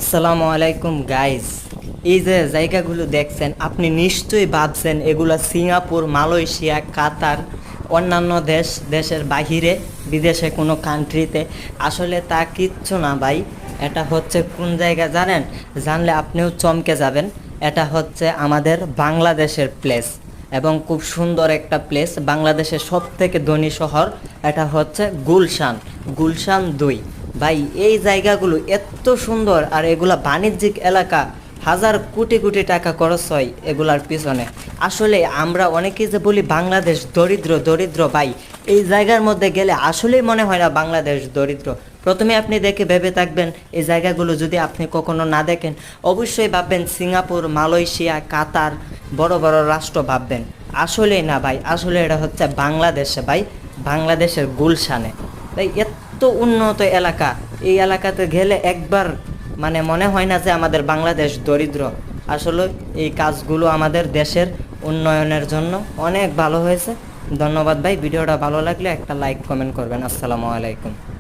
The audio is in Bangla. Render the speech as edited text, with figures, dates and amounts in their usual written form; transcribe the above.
আসসালামু আলাইকুম গাইস। এই যে জায়গাগুলো দেখছেন আপনি নিশ্চয়ই ভাবছেন এগুলা সিঙ্গাপুর, মালয়েশিয়া, কাতার, অন্যান্য দেশের বাহিরে, বিদেশে কোনো কান্ট্রিতে। আসলে তা কিচ্ছু না ভাই। এটা হচ্ছে কোন জায়গা জানেন? জানলে আপনিও চমকে যাবেন। এটা হচ্ছে আমাদের বাংলাদেশের প্লেস এবং খুব সুন্দর একটা প্লেস। বাংলাদেশের সব থেকে ধনী শহর এটা হচ্ছে গুলশান। গুলশান 2 ভাই। এই জায়গাগুলো এত সুন্দর আর এগুলা বাণিজ্যিক এলাকা। হাজার কোটি কোটি টাকা খরচ হয় এগুলার পিছনে। আসলে আমরা অনেকেই যে বলি বাংলাদেশ দরিদ্র দরিদ্র ভাই, এই জায়গার মধ্যে গেলে আসলেই মনে হয় না বাংলাদেশ দরিদ্র। প্রথমে আপনি দেখে ভেবে থাকবেন, এই জায়গাগুলো যদি আপনি কখনো না দেখেন অবশ্যই ভাববেন সিঙ্গাপুর, মালয়েশিয়া, কাতার, বড় বড় রাষ্ট্র ভাববেন। আসলেই না ভাই, আসলে এটা হচ্ছে বাংলাদেশে ভাই, বাংলাদেশের গুলশানে। তাই এত উন্নত এলাকা, এই এলাকাতে গেলে একবার মানে মনে হয় না যে আমাদের বাংলাদেশ দরিদ্র। আসলে এই কাজগুলো আমাদের দেশের উন্নয়নের জন্য অনেক ভালো হয়েছে। ধন্যবাদ ভাই। ভিডিওটা ভালো লাগলে একটা লাইক কমেন্ট করবেন। আসসালামু আলাইকুম।